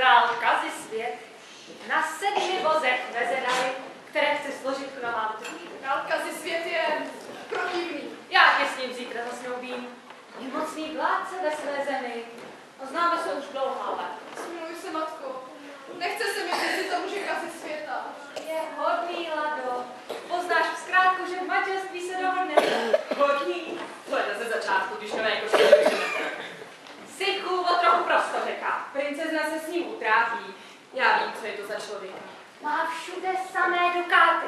král Kazisvět na 7 vozech veze na které chce složit na mátce. Král Kazisvět je protivný. Já tě s ním zítra zasnoubím. Je mocný vládce ve své zemi. A známe se už dlouhá léta. Smiluj se, matko. Nechce se mi říct tomu, že Kazisvěta. Je hodný, Lado. Poznáš zkrátku, že v manželství se dohodnete. Hodný? To je ze začátku, když nové jako Sychu, o trochu prostořeka. Princezna se s ním utrápí. Já vím, co je to za člověka. Má všude samé dukáty.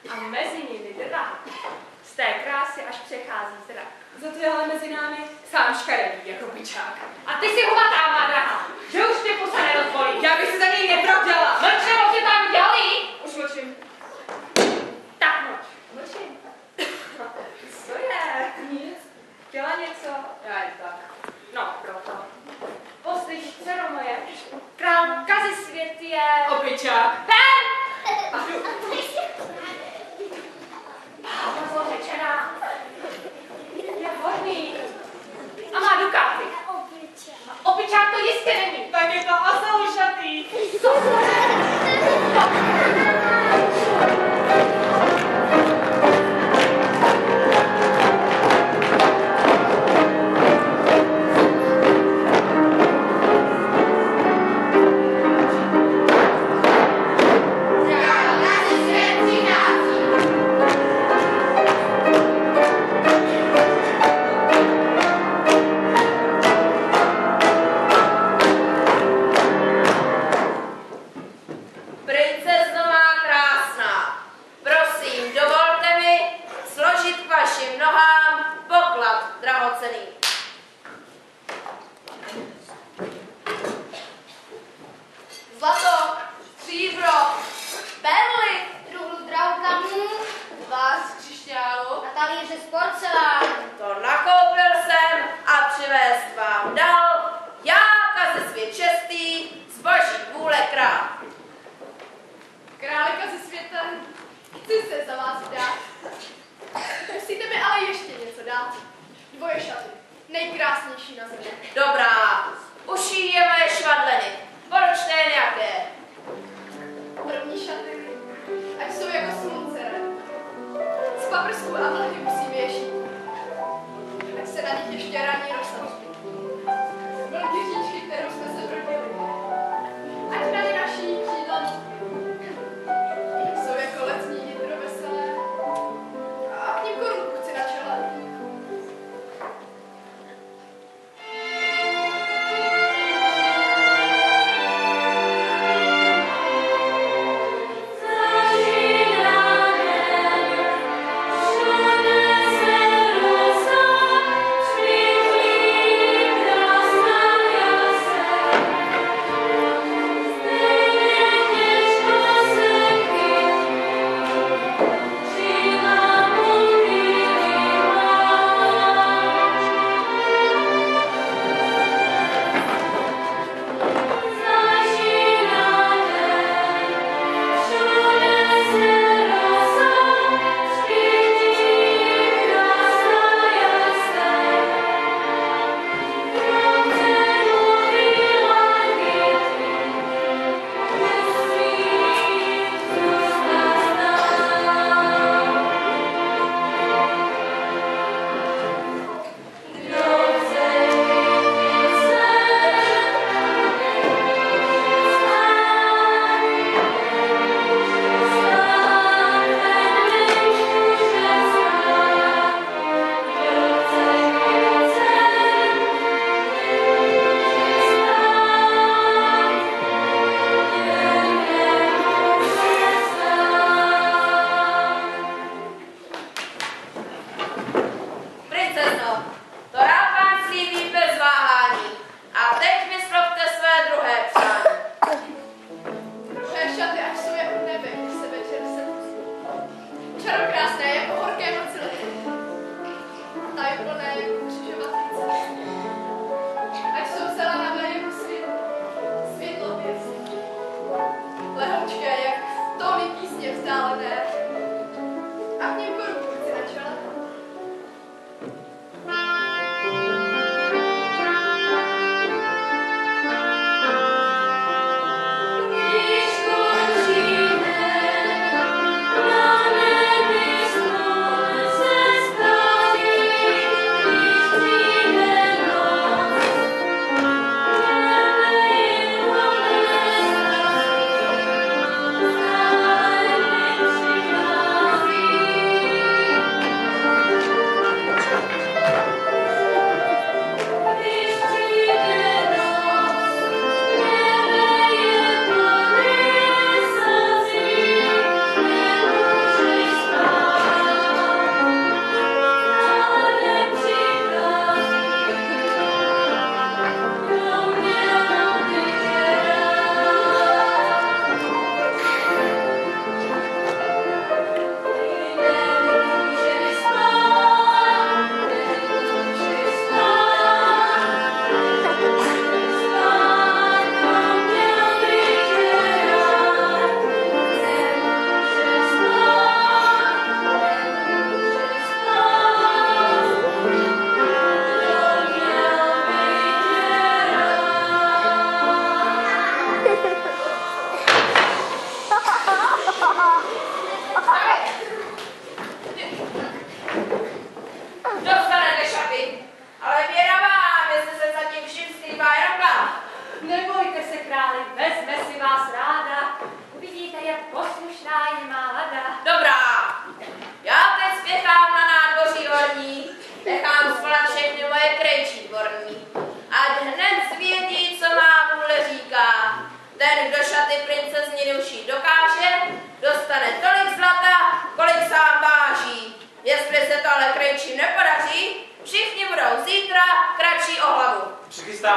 A mezi nimi drah. Z té krásy až přechází zrak. Za to je ale mezi námi sám škaredý, jako byčák. A ty si hubatá, má drahá, že už tě pusa nerozbolí. Já bych si za něj nepravděla. Mlč, nebo tě tam dělí? Už mlčím. Tak mlč. Mlčím. Co je? Nic. Chtěla něco? Já jen tak. No, proto. Poslyš, dcero moje, král Kazisvět je... Opičák. Ven! A jdu. Bába zlořečená. Je hodný. A má dukáty. A opičák to jistě není. Tak je to osoušatý.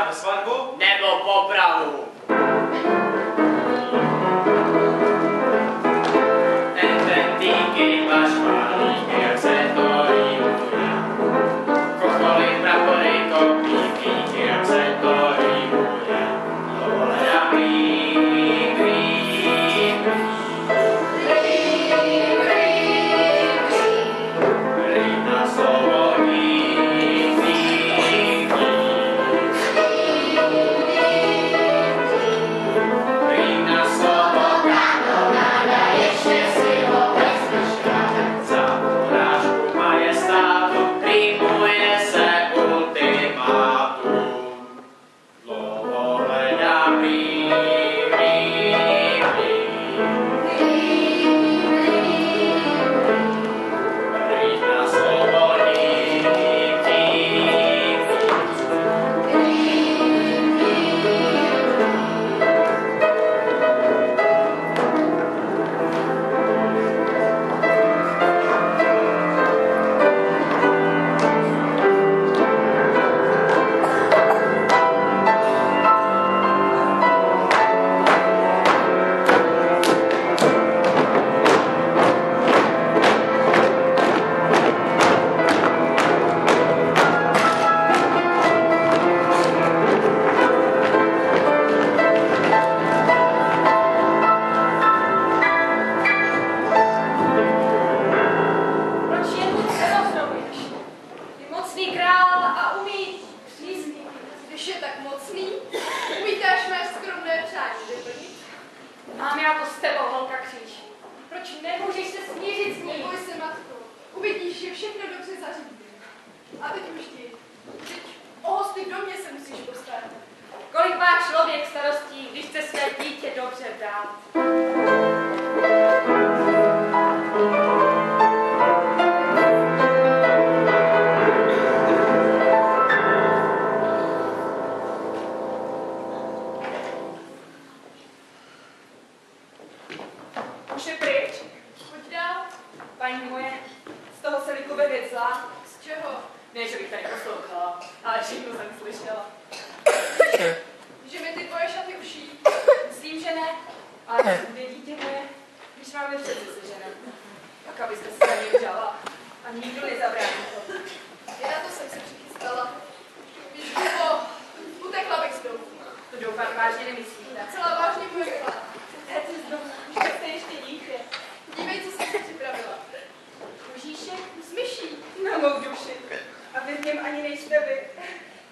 dáme svatbu? Nebo popravu. Díky váš malík, jak se to rýmuje. Kokoly, prapory, kopíky, jak se to rýmuje. Dovoleda blík, blík, blík na slovo dík, dík, blík na slovo kanonáda, ještě si ho vezmeš rád. Za porážku majestátu rýmuje se ultimátum. Dlouho hledám rým, rým, rým na slovo dík, dík, Proč je tu celosrovuješ? Je mocný král a umí přísný. Když je tak mocný, uvítáš mé skromné přání vyplnit? Mám já to s tebou, holka kříž. Proč nemůžeš se smířit s ním? Neboj se, matko. Uvidíš, že všechno dobře zařídím. A teď už ti. Teď o hosty v domě se musíš postarat. Kolik má člověk starostí, když chce své dítě dobře dát? Už je pryč, Pojď dál. paní moje, z toho se Likube věc zlá. Z čeho? Ne, že bych tady poslouchala, ale všechno jsem slyšela. Že mi ty tvoje šaty uší. Myslím, že ne, ale kde dítě moje, když máme přeci sežené. Tak abyste se za mě vžala a nikdo nezabránil to. I na to jsem se přichystala. Víš, Kubo, utekla bych z domu. To doufám vážně nemyslíte. Celá vážně utekla. Hned si z domu, že jste ještě dítě. Dívej, co jsem si připravila. Možíšek S myší. na mou duši. A vy v něm ani nejste vy.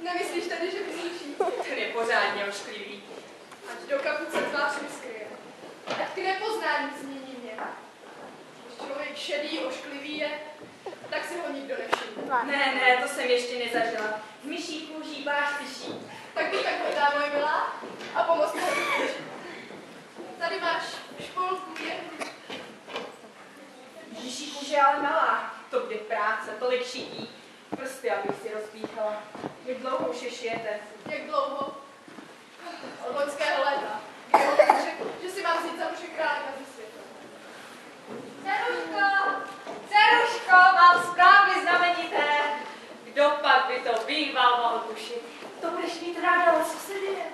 Nemyslíš tedy, že myslíš? Ten je pořádně ošklivý. Ať do kapuce tvář neskryje. Ať k nepoznání změní mě. Když člověk šedý, ošklivý je, tak si ho nikdo nevšimne. Ne, to jsem ještě nezažila. V myší kůží váš myší. Tak bych tak hledá, moje milá, a pomoz mi ho vyřešit. Tady máš špolku, jehlu. Myší kůže ale malá. To bude práce, tolik šití. Prsty, abych si rozpíchala. Jak dlouho už je šijete? Jak dlouho? Od loňského léta. Kdy on řekl, že si mám vzít za muže králíka ze světa. Dceruško, mám zprávy znamenité. Kdo pak by to býval mohl tušit? To budeš mít ráda, ale co se děje?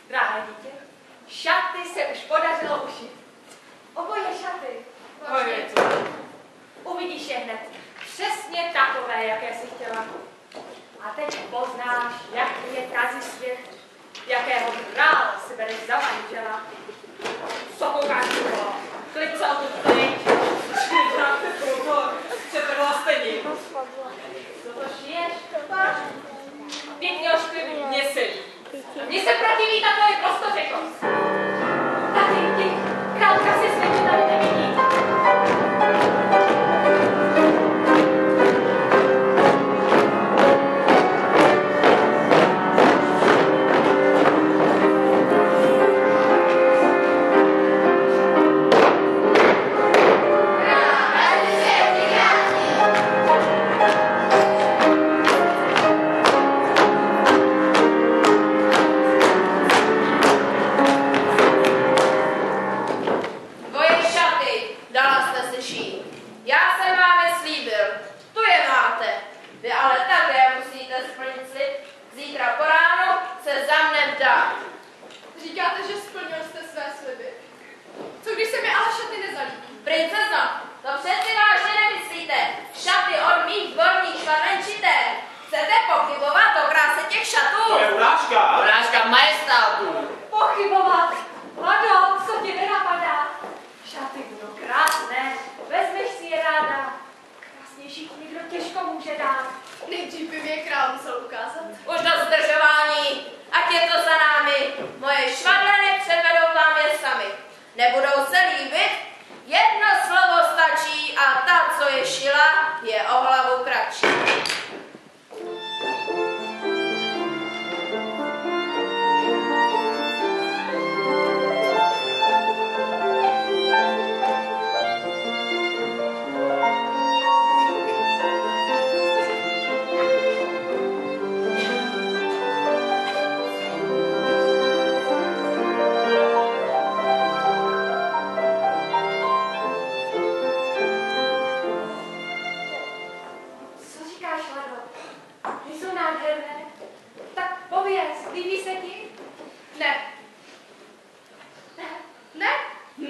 Drahé dítě, šaty se už podařilo ušit. Oboje šaty. Vážně. Oboje co? Uvidíš je hned. Přesně takové, jaké jsi chtěla. A teď poznáš, jaký je kazisvět, jakého krále si bereš za manžela. Co koukáš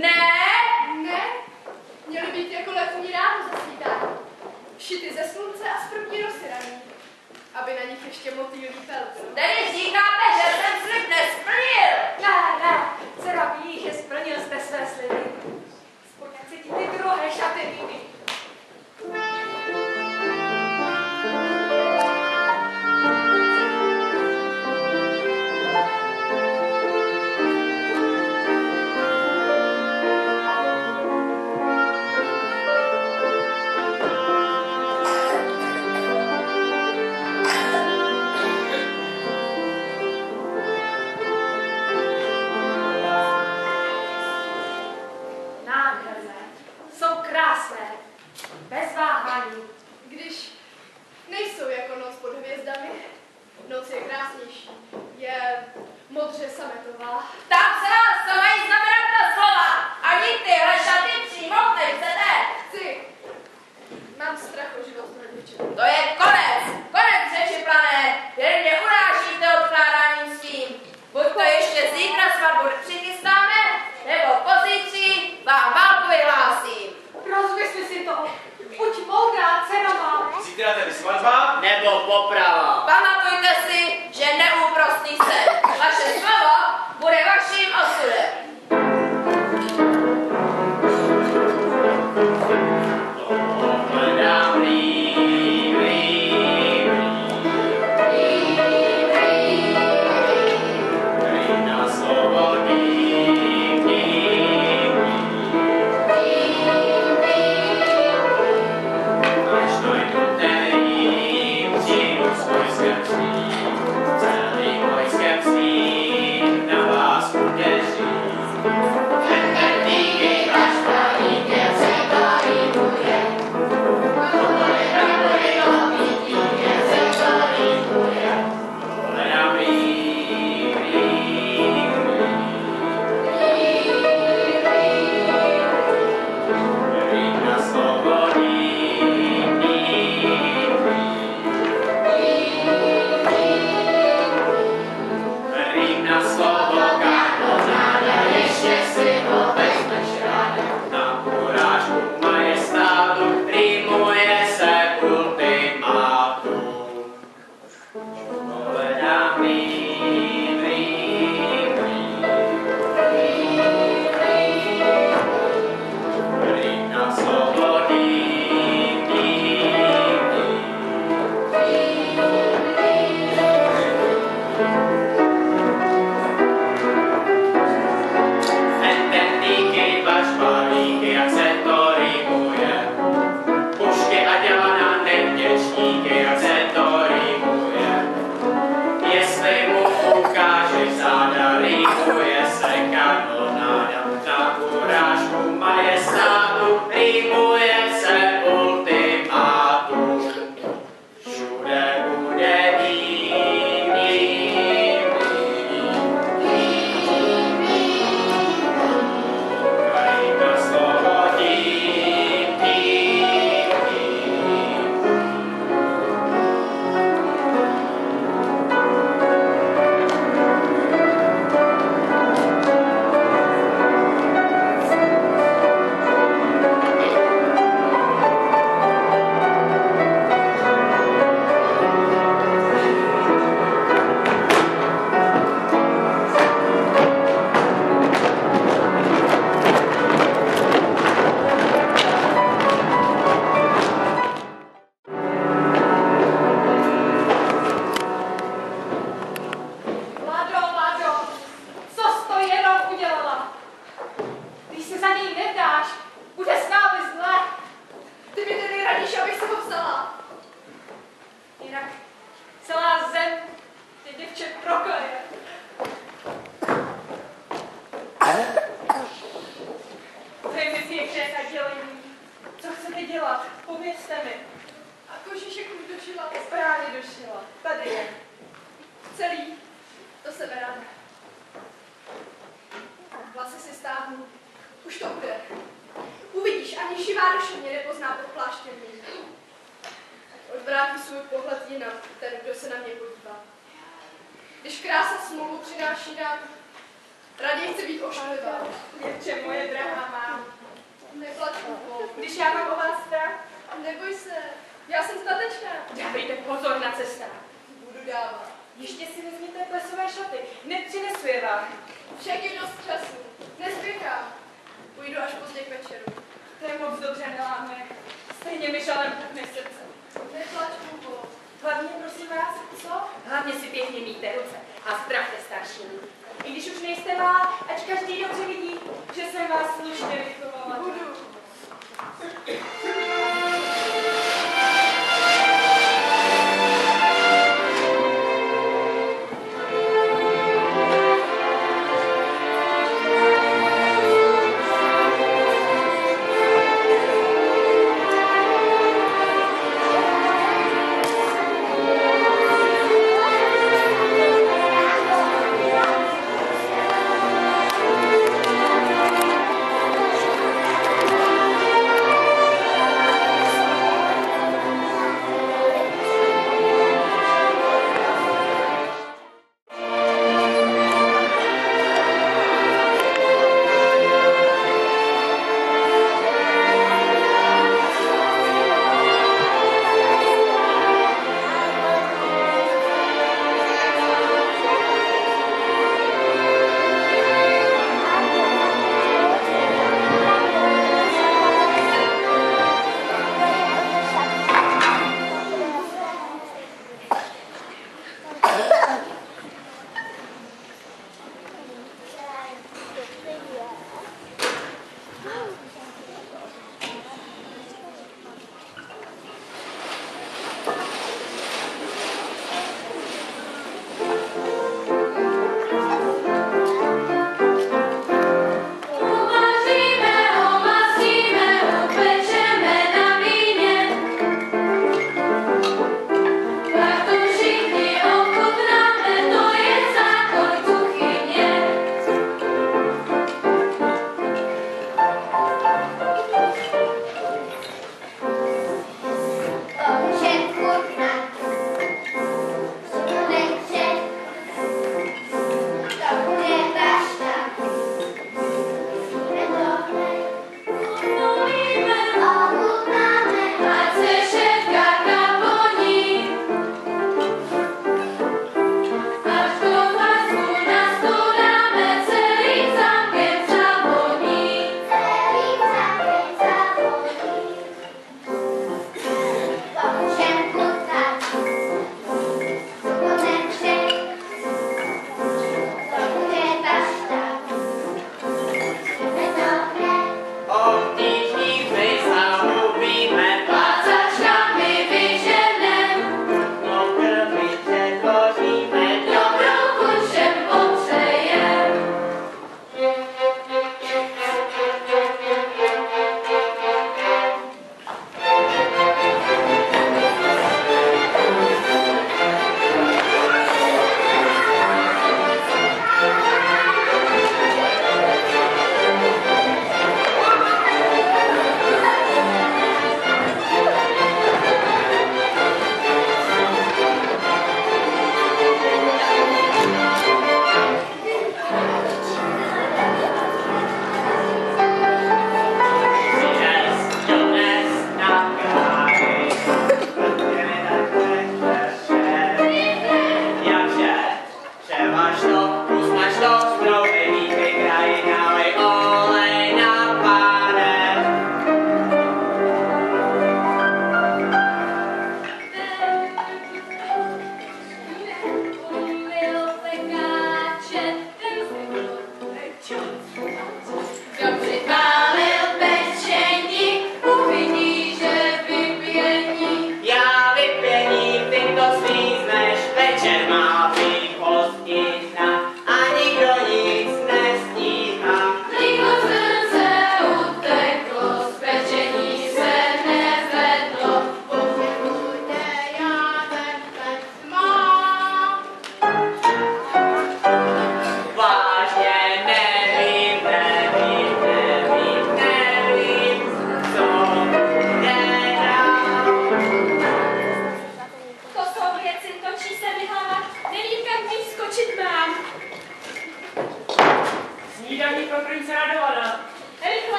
Ne? Ne, měly být jako letní ráno zasvítání. Šity ze slunce a z první rosy raní, aby na nich ještě motýlí pelc. Tedy říkáte, že jsem slib nesplnil? Ne, dcera ví, že splnil jste své sliby. Aspoň ať se ti ty druhé šaty líbí. Bez váhání. Když nejsou jako noc pod hvězdami, noc je krásnější, je modře sametová. Tam se vás to mají znamenat ta slova. Ani tyhle šaty přijmout nechcete. Chci. Mám strach o život toho děvčata. To je konec řeči plané. Jen mě urážíte odkládáním svým. Buď to ještě zítra svatbu přichystáme, nebo pozítří vám válku vyhlásím. Rozmysli si to. Buď moudrá, dcera má. Zítra tedy svatba? Nebo poprava. Pamatujte si, že neúprostný sen. Vaše slovo bude vaším osudem. Hledám líp, líp na slovo líp. Až dojdu ten líp, přijdu s vojskem svým, celým vojskem svým na vás udeřím. Ten díky váš palík je hledám líp, líp na slovo líp. Rým na slovo kanonáda, ještě si ho vezmeš ráda. Na urážku majestátu rýmuje se ultimátum. Hledám rým, rým na slovo rým. Ten díky váš balík, jak se to rýmuje. Pušky a dělaná nevděčníky, jak se to rýmuje. Jestli mu ukážeš záda, rýmuje se kanonáda. Na urážku majestátu rýmuje se ultimátum. Všude bude líp, líp, líp na slovo líp, líp, líp. Ládo, co jsi to jenom udělala? Když se za něj nevdáš, bude s námi zle. Ty mi tedy radíš, abych se ho vzala. Jinak celá zem tě děvče prokleje. To je mi pěkné nadělení. Co chcete dělat? Povězte mi. A kožíšek už došila. Správně došla. Tady je. Celý. To se ráda. Vlasy si stáhnu. Už to bude. Uvidíš, ani živá duše mě nepozná pod pláštěm mým. Odvrátí svůj pohled jinam, ten, kdo se na mě podívá. Když krása smlouvu přináší nám, Raději chci být ošklivá. Děvče moje drahá mám. Neplať, Kupo. Když já mám o vás strach, Neboj se, já jsem statečná. dávejte pozor na cestách. Budu dávat. Ještě si vezměte plesové šaty, hned přinesu je vám. Však je dost času. Nespěchám. Půjdu až pozdě k večeru. To je moc dobře, milá moje. Stejně mi žalem pukne srdce. Neplač, Kupo. Hlavně, prosím vás, Co? hlavně si pěkně míjte ruce a zdravte starší lidi. I když už nejste malá, ať každý dobře vidí, že jsem vás slušně vychovala. Budu.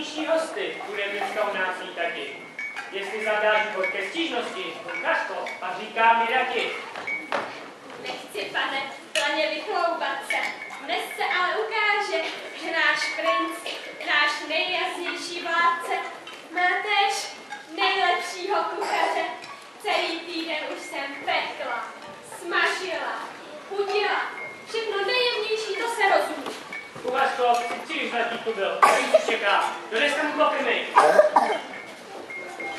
příští hosty, bude dneska u nás jít taky. Jestli zadá důvod ke stížnosti, ukaž to a říkám mi taky. Nechci, pane, planě vychloubat se. Dnes se ale ukáže, že náš princ, náš nejjasnější vládce, má též nejlepšího kuchaře. Celý týden už jsem pekla, smažila, chutila, všechno nejjemnější, to se rozumí. Kuchařko, si příliš letí tu byl, co už čeká, do dneska mu klopimy.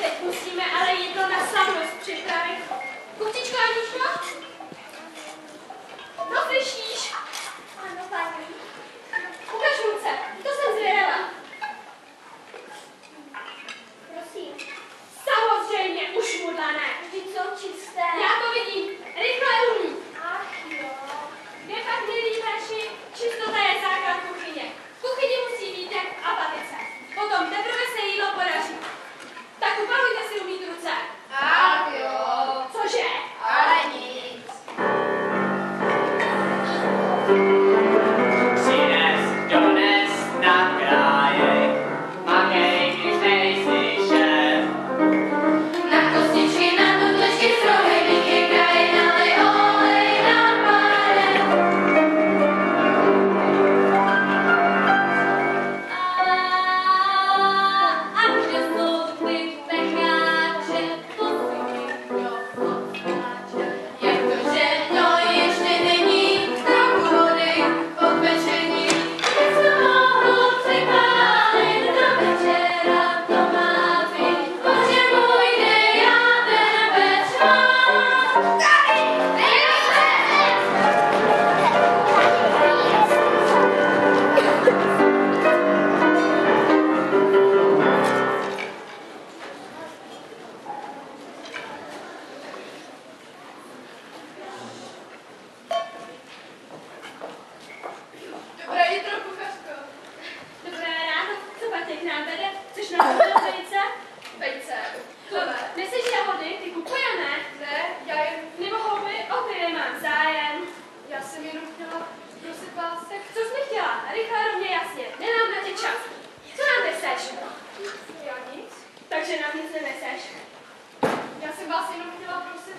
Teď musíme ale jídlo na slavnost připravit. Kuchtičko, Aničko? No, slyšíš? Ano, paní. Ukaž ruce, to jsem zvědala. Prosím. Samozřejmě, už mudlané. Vždyť jsou čisté. Já to vidím. Rychle umí. Ach jo. Kde pak, milí naši, čistota je základ kuchyně. V kuchyni musí být jak v apatice. Potom teprve se jídlo podaří. Tak upalujte si umýt ruce. Ach jo. Cože? Ale nic. Přines, dones na kráje, makej, když nejsi šéf. Na kostičky, na tudlečky, strohej, míky, kraje, nalej olej na páre. A kde jsou ty pecháče, Jak to, že no ještě není trochu vody od pečení. co mohu připálit do večera, to má být. Bože můj, kde já tebe čvám. Dobré jitro, kuchařko. Dobré ráno, co Patě k nám vede? Chceš nám udělat vejce? Vejce. Neseš jahody, ty kupujeme. Ne, já jen, Nebo houby, o ty nemám zájem. já jsem jenom chtěla prosit vás. Tak co jsi mi chtěla? Rychle, rovně, jasně. Nemám na tě čas. Co nám neseš? Já nic. Takže nám nic neneseš. Já jsem vás jenom chtěla prosit.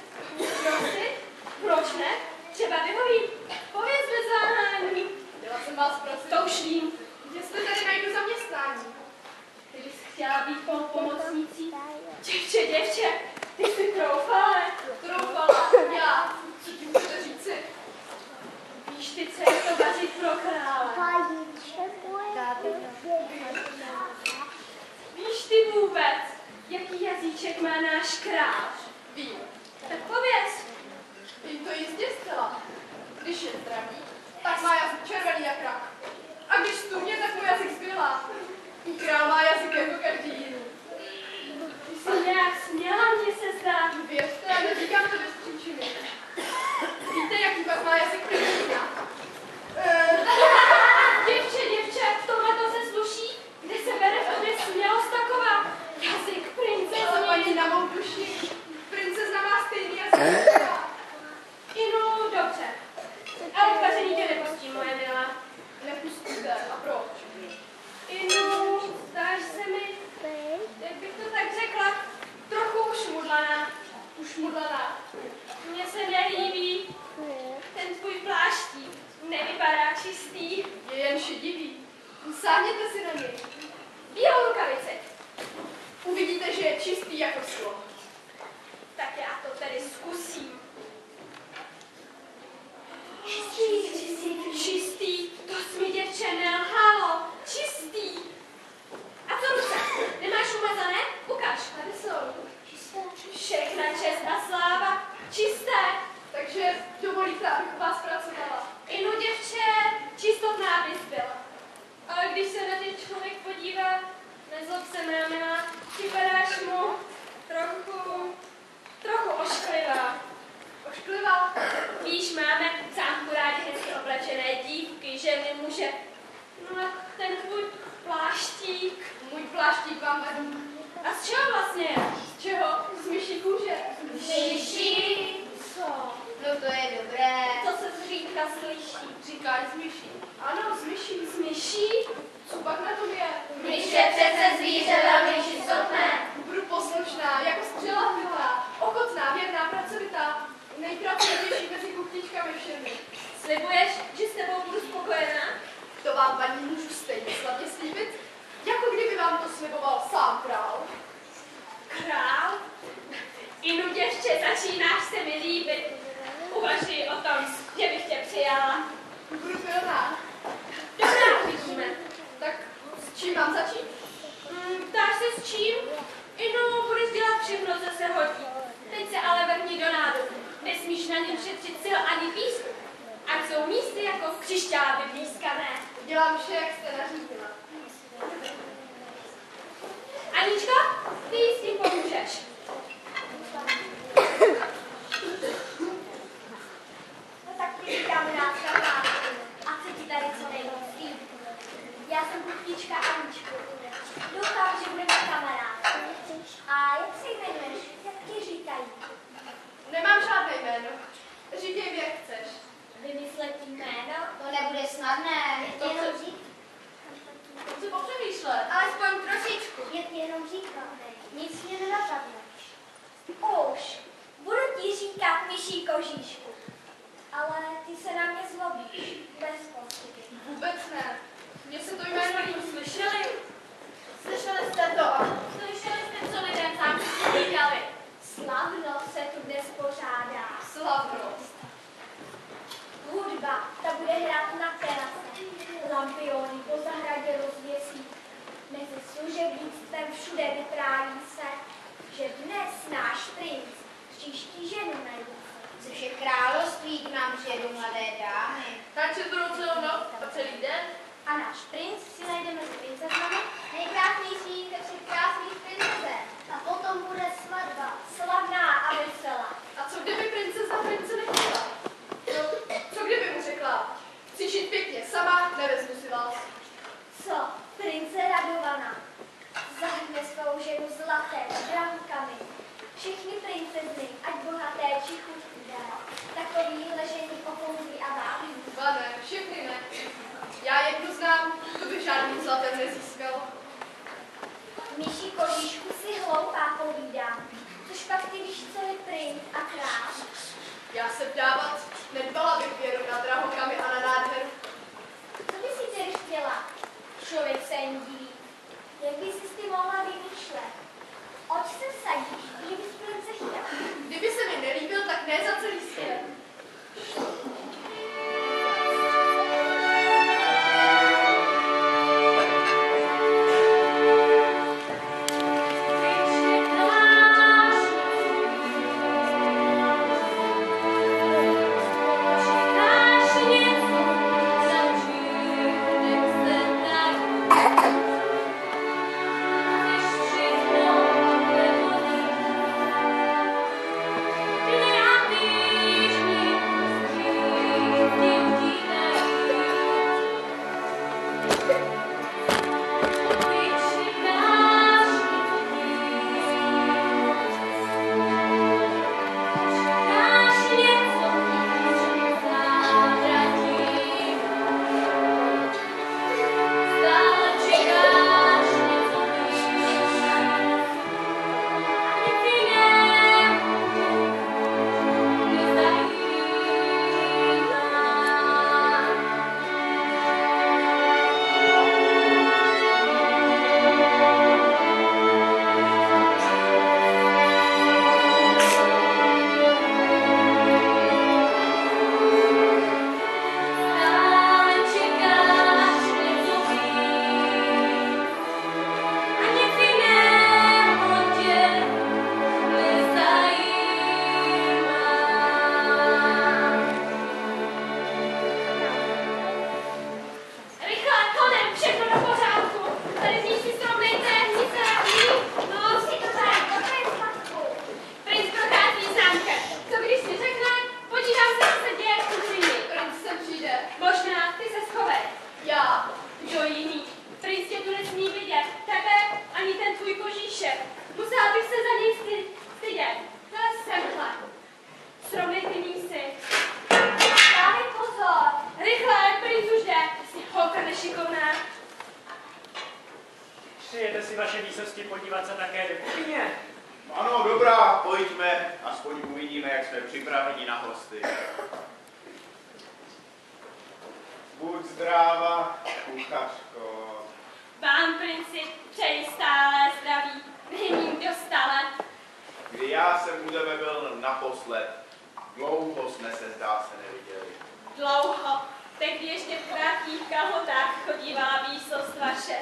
Prosit? Proč ne? Třeba vyhovím. Pověz bez váhání. Chtěla jsem vás prosit. To už vím. Jestli tady najdu zaměstnání. Ty bys chtěla být pomocnicí? Děvče, ty jsi troufale. Troufala. Já. Co tím chcete říci? Víš ty, co je to vařit pro krále? Víš ty vůbec, jaký jazyček má náš král? Vím. Tak pověz. Vím to jistě zcela. Když je zdravý, tak má jazyk červený jak rak. A když stůně, tak mu jazyk zbylá. Král má jazyk jako každý jiný. Ty jsi nějak směla, mně se zdá. Věřte, neříkám to bez příčiny. Víte, jaký pak má jazyk prinčina? Děvče, v tomhle to se sluší, kde se bere v tobě smělost taková. Jazyk Ale paní princezny. na mou duši. Princezna má stejný jazyk. jako já. Inu, dobře. Ale k vaření tě nepustím, moje milá. Nepustíte. A proč? Inu, zdáš se mi, jak bych to tak řekla, trochu ušmudlaná. Ušmudlaná. Mně se nelíbí ten tvůj pláštík. Nevypadá čistý. Je jen šedivý. Sáhněte si na něj. Bílou rukavici. Uvidíte, že je čistý jako sklo. Tak já to tedy zkusím. Čistý, to jsi mi děvče nelhalo. Čistý. A co ruce? Nemáš umazané? Ukaž. Tady jsou. Všechna čest a sláva. Čisté. Takže dovolíte, abych vás pracovala. Inu, děvče, čistotná bys byla. Ale když se na tě člověk podívá, nezlob se, moja milá, připadáš mu trochu ošklivá. Ošklivá. Víš, máme v zámku rádi hezky oblečené dívky, ženy, muže. No a ten tvůj pláštík. Můj pláštík vám vedu. A z čeho vlastně je? Z čeho? Z myší kůže. Myší? Co? No to je dobré. To se zřídka slyší. Říkáš z myší. Ano, z myší. Z myší? Co pak na tom je? Myše přece paní můžu stejně slavně slíbit, jako kdyby vám to sliboval sám král. Král? Inu, děvče, začínáš se mi líbit. Uvažuji o tom, že bych tě přijala. Budu milá. Dobrá, uvidíme. Tak s čím mám začít? Ptáš se s čím? Inu, budeš dělat všechno, co se hodí. Teď se ale vrhni do nádobu. Nesmíš na něm šetřit sil ani písku. Ať jsou místy jako v křišťále vyblízkané. Dělám vše, jak jste nařídila. Aničko, ty jí s tím pomůžeš. No tak ty kamarádka má. A chci ti tady co nejvíc líbí. Já jsem kuchtička Aničku. Doufám, že budeme kamarádky. A jak se jmenuješ? Jak ti říkají? Nemám žádné jméno. Říkej mi, jak chceš. Vymyslet jméno? To nebude snadné. Jenom říct. Co popřemýšlet? Alespoň trošičku. Jenom říkám. Nic mě nenapadne. Už. Budu ti říkat myší kožíšku. Ale ty se na mě zlobíš. Bez pochyby. Vůbec ne. Mně se to jméno líbí. Slyšeli? Slyšeli jste to? Slyšeli jste, co lidé sám říkali? Slavno se tu dnes pořádá. Slavnost. Hudba, ta bude hrát na terase. Lampiony po zahradě rozvěsí. Mezi služebnictvem všude vypráví se, že dnes náš princ příští ženu najde. Což je království, k nám přijedou mladé dámy. Takže budou celou noc a celý den? A náš princ si najde mezi princezami nejkrásnější ze všech krásných princezek. A potom bude svatba, slavná a veselá. A co kdyby princeza prince nechtěla? No, co kdyby mu řekla? Chci žít pěkně sama, nevezmu si vás. Co? Prince radovaná. Zahrne svou ženu zlatem, brankami. Všechny princezny, ať bohaté či chudé, takový ležení opouzí a vábí. Ba ne, všechny ne. Já jednu znám, tu by žádným zlatem nezískal. Myší kožíšku si hloupá povídám. Což pak ty víš, co je princ a král. Já se vdávat nedbala bych věru na drahokamy a na nádheru. Co by si tedy chtěla? Člověk se jen diví. Jak by si ty mohla vymýšlet? Oč se vsadíš, kdyby jsi prince chtěla? Kdyby se mi nelíbil, tak ne za celý svět. Přijete si vaše výsosti podívat se také do kuchyně? Ano, dobrá, pojďme, aspoň uvidíme, jak jsme připraveni na hosty. Buď buď zdráva, kuchařko. Vám, princi, přeji stále zdraví. Není dostale. Kdy já jsem u tebe byl naposled, dlouho jsme se, zdá se, neviděli. Dlouho. Tehdy ještě v krátkých kalhotách chodívala výsost vaše.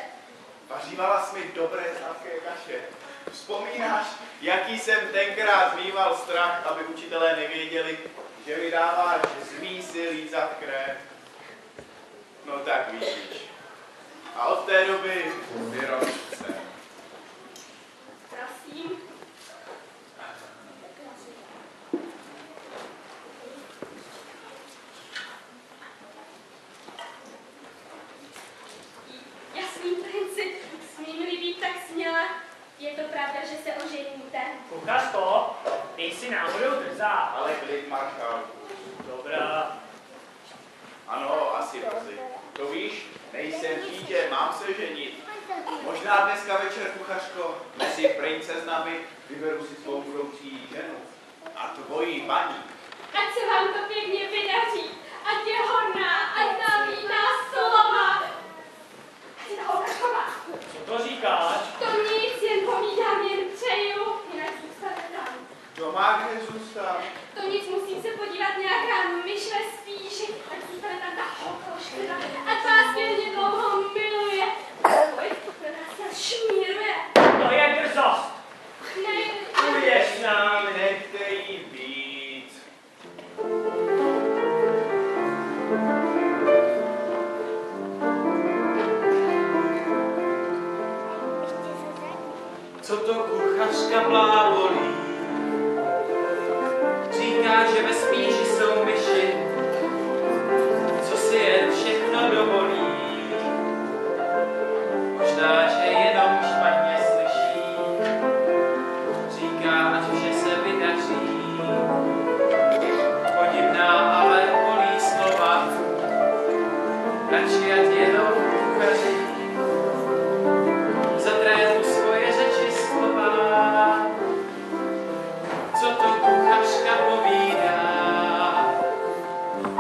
Vařívala jsi mi dobré sladké kaše. Vzpomínáš, jaký jsem tenkrát mýval strach, aby učitelé nevěděli, že mi dáváš z mísy lízat krev? No tak víš. A od té doby vyrostl jsem. Prosím. Jasný, princi, smím-li být tak směle, je to pravda, že se oženíte. Kuchařko, nejsi náhodou drzá. Ale klid, maršálku. Dobrá. Ano, asi brzy. To víš, nejsem dítě, mám se ženit. Možná dneska večer, kuchařko, mezi princeznami vyberu si svou budoucí ženu. A tvoji paní. Ať se vám to pěkně vydaří, ať je hodná, ať nám víná slova. Ať je ta holka šková. Co to říkáš? To nic, jen povídám, jen přeju, jinak zůstane tam. To má kde zůstat. To nic, musím se podívat nějaká myš ve spíši, ať zůstane tam ta holka ošklivá, ať vás pěkně dlouho miluje. Oj, na nás se šmíruje. To je drzost. Ne, Půjdeš s námi, nechte jí být. Co to kuchařka blábolí? Říká, že ve spíši jsou myši, co si jen všechno dovolí. Možná, že jenom špatně slyší, říká, ať vše se vydaří. Podivná, ale bolí slova, radši ať jenom kuchaří. Zatraje tu svoje řeči slova, co to kuchařka povídá.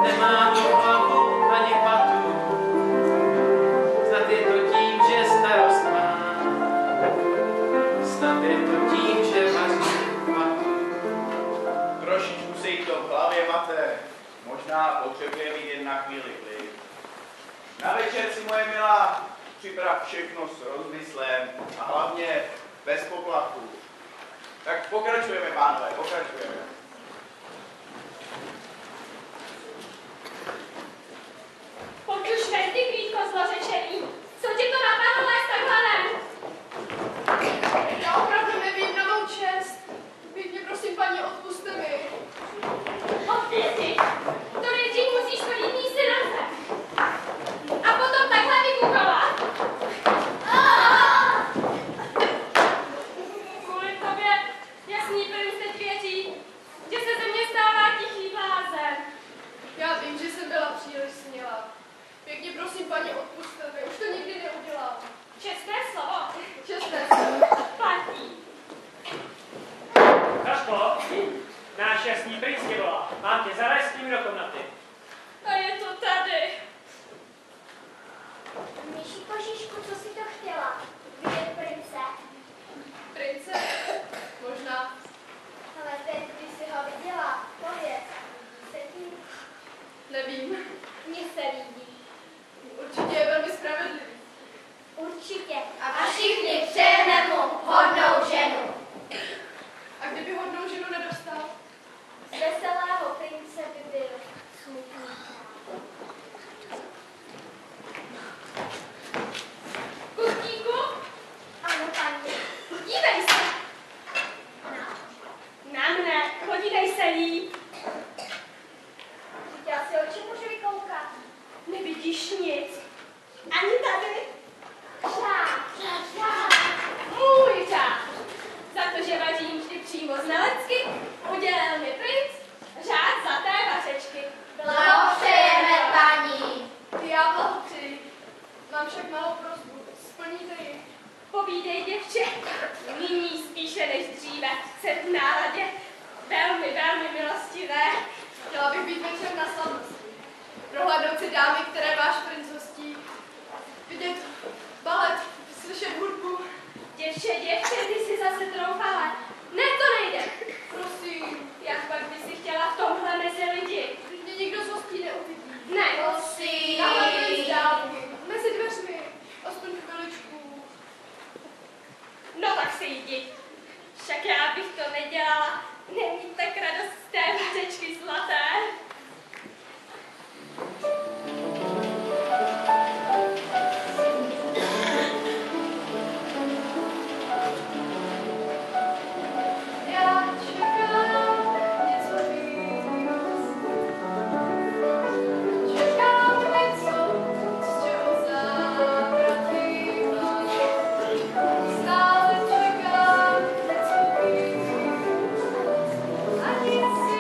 Nemá tu hlavu ani patu, snad je to tím, že starost má. Snad je to tím, že vaří patu. Trošičku se jí to v hlavě mate. Možná potřebuje mít jen na chvíli klid. Na večer si, moje milá, připrav všechno s rozmyslem a hlavně bez poplatku. Tak pokračujeme, pánové, pokračujeme. pojď už ven, ty krýtko zlořečený. Co tě to napadlo lézt takhle ven? Já opravdu nevím na mou čest. Pěkně prosím, paní, odpuste mi. Odpěti, to nejdřív musíš chodit místy na zem. A potom takhle vykukovat. Kvůli tobě, jasný princ teď věří, že se ze mě stává tichý blázen. Já vím, že jsem byla příliš smělá. Pěkně prosím, paní, odpuste mi. Už to nikdy neudělám. Čestné slovo. Čestné slovo. Platí. Kuchařko, náš jasný princ tě volá. Mám tě zavést s ním do komnaty. A je to tady. Myši kožišku, co jsi to chtěla? Vidět prince? Prince? Možná. Ale teď, když jsi ho viděla, pověz. Se ti Nevím. mně se líbí. Určitě je velmi spravedlivý. Určitě. A všichni přejeme mu hodnou ženu. A kdyby hodnou ženu nedostal? Z veselého prince by byl smutný. Kutíku, Ano, paní. dívej se. Na mne, podívej se líp. Chtěla si oči můžu vykoukat. Nevidíš nic. Ani tady. Řád. Můj řád. Za to, že vařím vždy přímo znalecky, udělal mi princ řád zlaté vařečky. Blahopřejeme, paní. Já blahopřeji. Mám však malou prosbu. Splníte ji. Povídej, děvče. Nyní spíše než dříve. Jsem v náladě velmi, velmi milostivé. Chtěla bych být večer na slavnosti. prohlédnout si dámy, které váš princ hostí, vidět balet, slyšet hudbu. Děvče, ty si zase troufala. Ne, to nejde. Prosím, Jak pak by si chtěla v tomhle mezi lidi? mě nikdo z hostí neuvidí. Ne. Prosím. Náhle z dálky, mezi dveřmi, aspoň chviličku. No tak si jdi. Však já bych to nedělala. Nemít tak radost z té hudečky zlaté. Já čekám něco víc. Čekám něco, z čeho závratím. Stále čekám něco víc. A nic si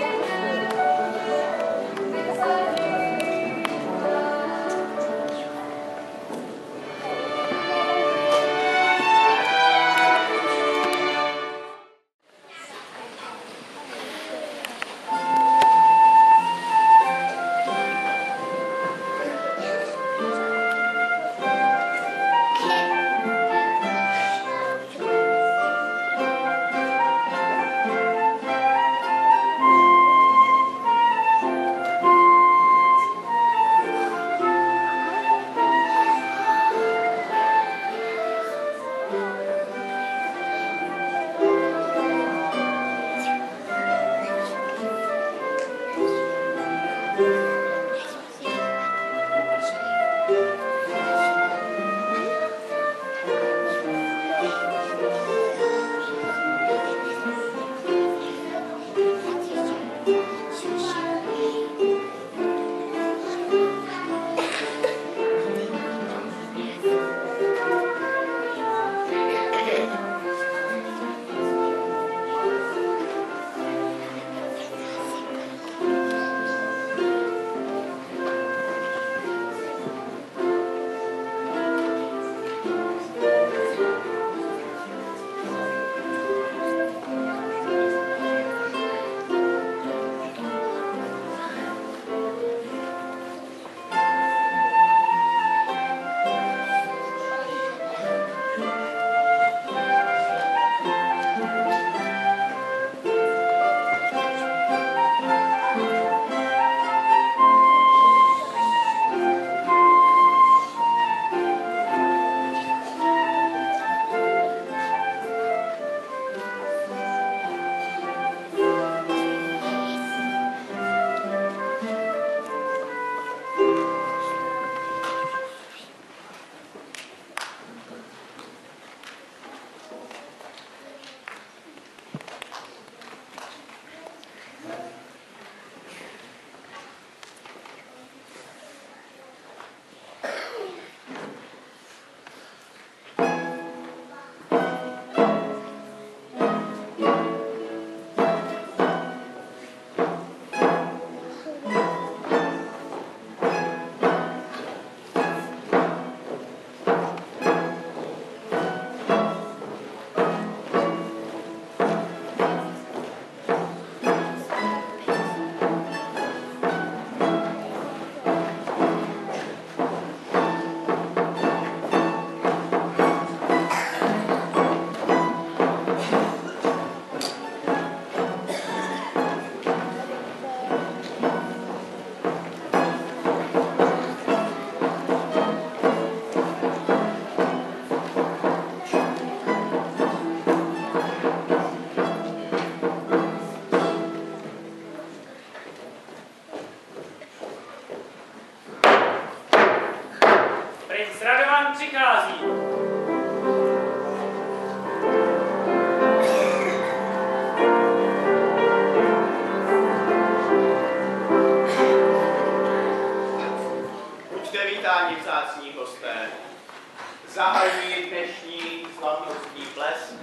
zahajuji dnešní slavnostní ples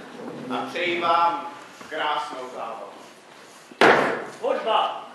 a přeji vám krásnou zábavu. Hudba!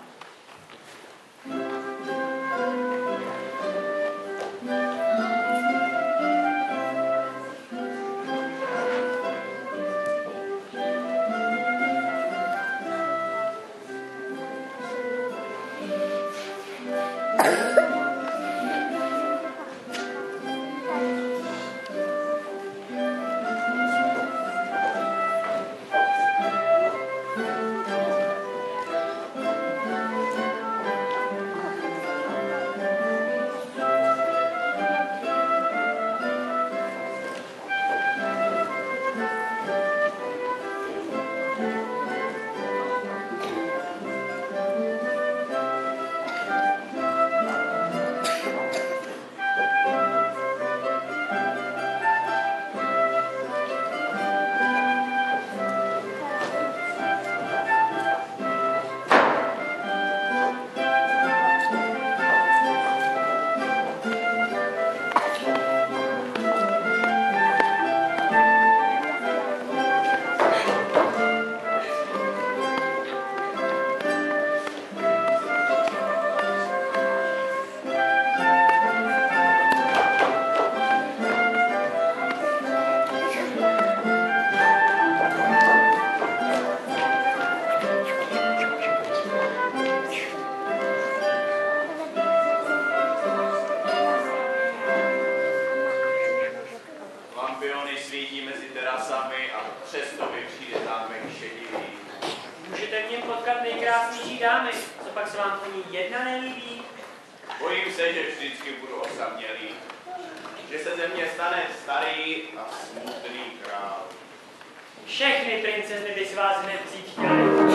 Lampiony svítí mezi terasami a přesto mi přijde zámek šedivý. Můžete v něm potkat nejkrásnější dámy, co pak se vám po ní jedna nelíbí? Bojím se, že vždycky budu osamělý. Že se ze mě stane starý a smutný král. Všechny princezny by si vás hned vzít chtěly.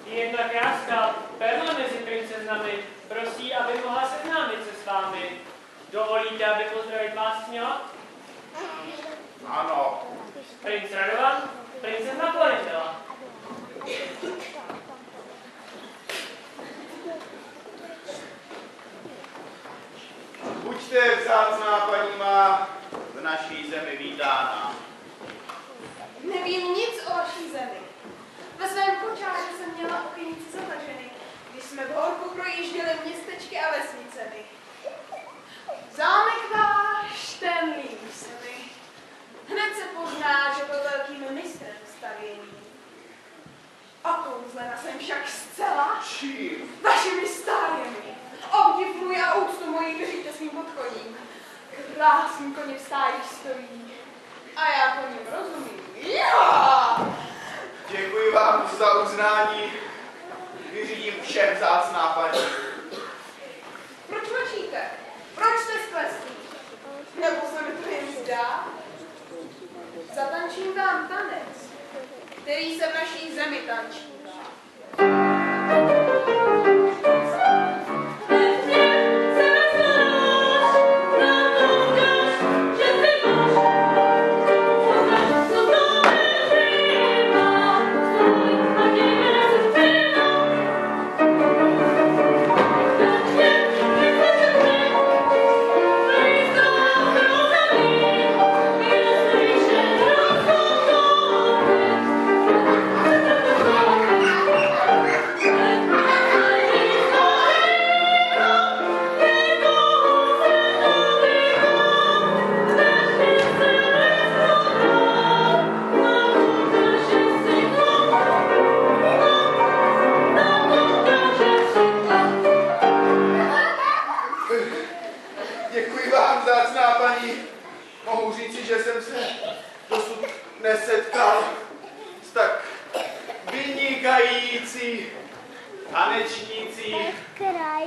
Jedna krásná perla mezi princeznami prosí, aby mohla seznámit se s vámi. Dovolíte, aby pozdravit vás směla? Ano. Princ Radovan, princezna Florindela. Buďte vzácná paní má v naší zemi vítána. Nevím nic o vaší zemi. Ve svém kočáře jsem měla okynici zataženy, když jsme v horku projížděli městečky a vesnicemi. Zámek váš, ten líbí se mi. Hned se pozná, že byl velkým mistrem stavění. A kouzlena jsem však zcela Čím? vašimi stájemi. Obdiv můj a úctu mojí držíte svým podkoním. Krásný koně v stájích stojí. A já koním rozumím. Já! Děkuji vám za uznání. Vyřídím všem vzácná paní. Proč mlčíte? Proč jste sklesli? Nebo se mi to jen zdá? Zatančím vám tanec, který se v naší zemi tančí. Thank you. říci, že jsem se dosud nesetkal s tak vynikající tanečnící. Kraj.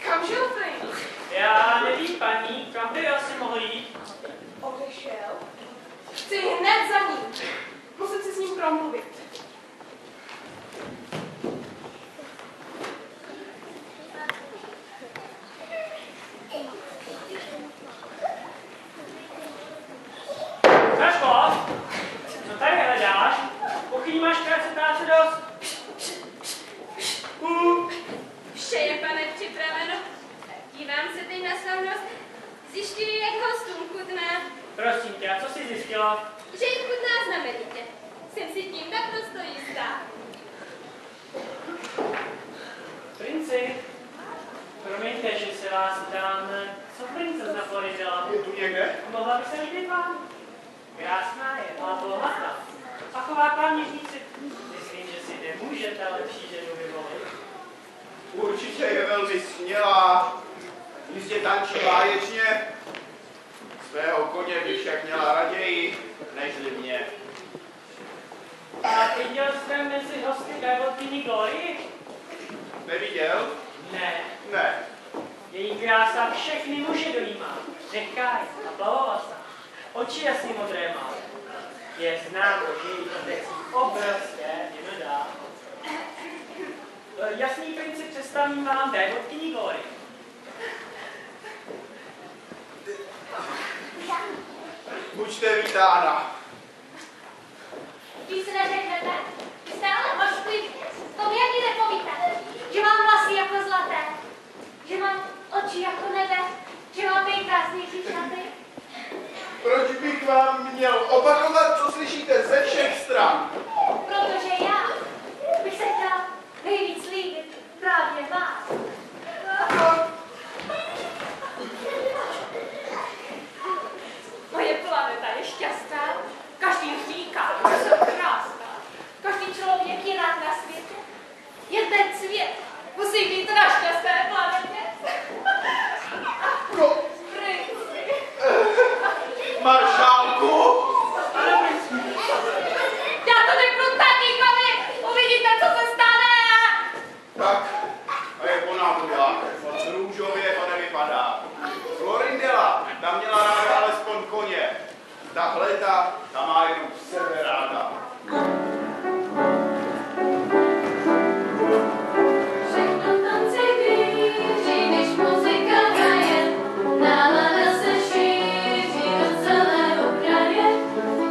Kam šel princ? Já nevím, paní, kam by asi mohl jít? Odešel. Chci hned za ním. Musím si s ním promluvit. Kaško, co tady hledáš? Kuchyni máš krátce práce dost. Vše je, pane, připraveno. Dívám se teď na slavnost. Zjišťuji, jak hostům chutná. Prosím tě, a co jsi zjistila? Že jim chutná znamenitě. Jsem si tím naprosto jistá. Princi, promiňte, že se vás ptám, co princezna Floridela? Je tu někde? Mohla by se líbit vám? Krásná je, má bohatá. Taková kláněžníci. Myslím, že si nemůžete lepší ženu vyvolit. Určitě je velmi smělá. Jistě tančí báječně. Svého koně by však měla raději, nežli mě. A viděl jste mezi hosty vévodkyni Glory? Neviděl? Ne. Ne. Její krása všechny muže dojímá. Nechá je a plavovasa. Oči jasně modré má. Je známo, že její protecí obrovské jmenodá. Jasný princip představím vám vévodkyni Glory. Buďte vítána. Když se neřeknete, vy stále hošklivě, to mě ani nepovíte, že mám vlasy jako zlaté, že mám oči jako nebe, že mám nejkrásnější šaty. Proč bych vám měl opakovat, co slyšíte ze všech stran? Protože já bych se chtěla nejvíc líbit právě vás. Moje planeta je šťastná. Každý říká, že jsem krásná. Každý člověk je rád na světě. Jen ten svět musí být na šťastné planetě. No, Princi. maršálku! Ano, princi. Já to řeknu tatíkovi. Uvidíte, co se stane. Tak, a je po náhodách. Moc růžově to nevypadá. Florindela, ta měla ráda alespoň koně. Tahle ta má jenom sebe ráda. Všechno tanci víří, když muzika hraje, nálada se šíří do celého kraje.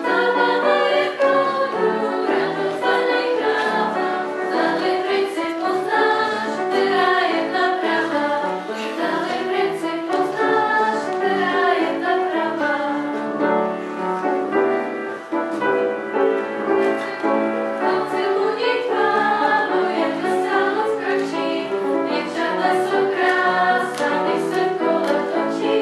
Zábava je proudu, radost a necháva, zdali princip poznáš, která je ta pravá. Zdali princip poznáš, která je ta pravá. Noci budí tmávu, jen veselo skračí, děvčata jsou krásná, když se kolem točí.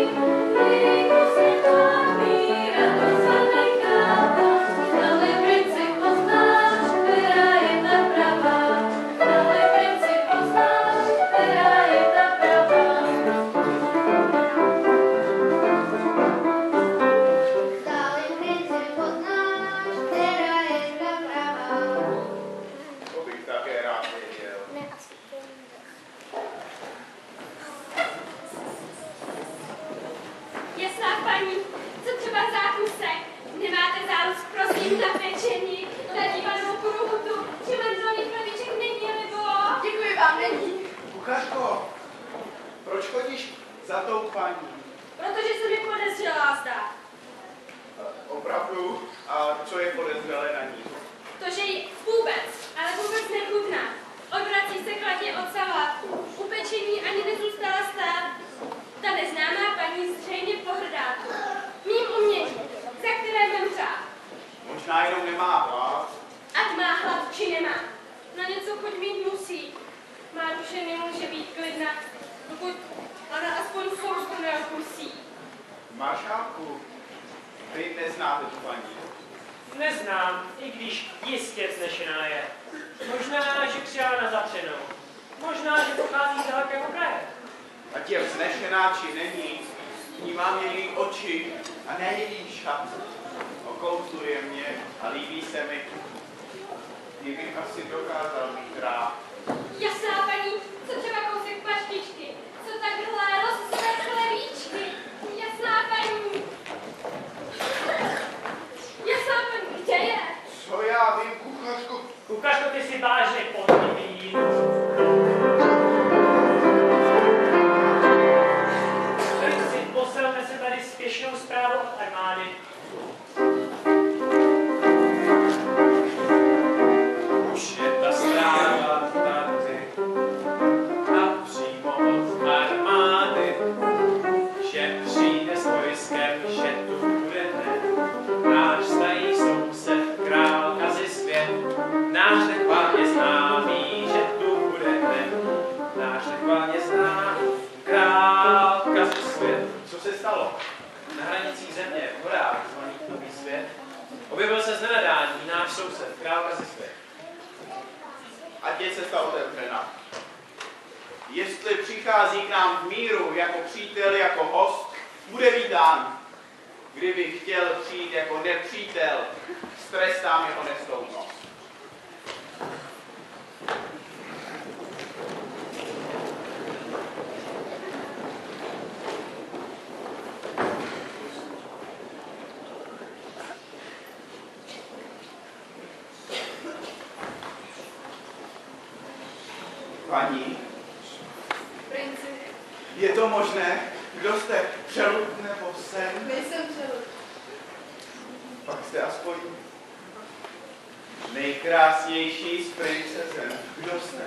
Její kusy tváří, radost a necháva, zdali princip poznáš, která je ta pravá. Zdali princip poznáš, která je ta pravá. Zdali princip poznáš, která je ta pravá. To bych také rád věděl. Jasná paní, co třeba zákusek? Nemáte záluz, prosím, na pečení, na divanou kruhutu, či manželný chlebíček není, nebo... Děkuji vám, není. Kuchařko, proč chodíš za tou paní? Protože se mi podezřelá zdá. Opravdu? A co je podezřelé na ní? To, že jí vůbec, ale vůbec nechutná. Odvrací se kladně od salátu. U pečení ani nezůstala stát. Ta neznámá paní zřejmě pohrdá tu. Mým uměním, za které mám řád. Možná jenom nemá hlad. Ať má hlad, či nemá. Na něco chuť mít musí. Má duše nemůže být klidná, dokud ona aspoň soustu neokusí. Maršálku, vy neznáte tu paní. Neznám, i když jistě vznešená je. Možná, že přijala na zapřenou. Možná, že pochází z dalekého kraje. Ať ať je vznešená či není, vnímám její oči a ne její šat. Okouzluje mě a líbí se mi. Kdybych asi dokázal mít rád. Jasná paní, co třeba kousek paštičky, co takhle rozsvětlé víčky. Jasná paní. Jasná paní, kde je? Co já vím, kuchařku? Kuchařko, ty si vážně podlivý. Poselme se tady spěšnou zprávu od armády. Už je ta zpráva tady a přímo od armády, že přijde s vojskem, že tu bude hned náš starý soused, král Kazisvět. Náš nechvalně známý, že tu bude hned náš nechvalně známý, král Kazisvět. Co se stalo? Na hranicích země, v horách, zvaných Nový svět, objevil se z nenadání náš soused, král Kazisvět. Ať je cesta otevřena. Jestli přichází k nám v míru jako přítel, jako host, bude vítán. Kdyby chtěl přijít jako nepřítel, strestám jeho nestoudnost. Paní, Princi, je to možné? Kdo jste? Přelud nebo sen? nejsem přelud. Pak jste aspoň nejkrásnější z princezem. Kdo jste?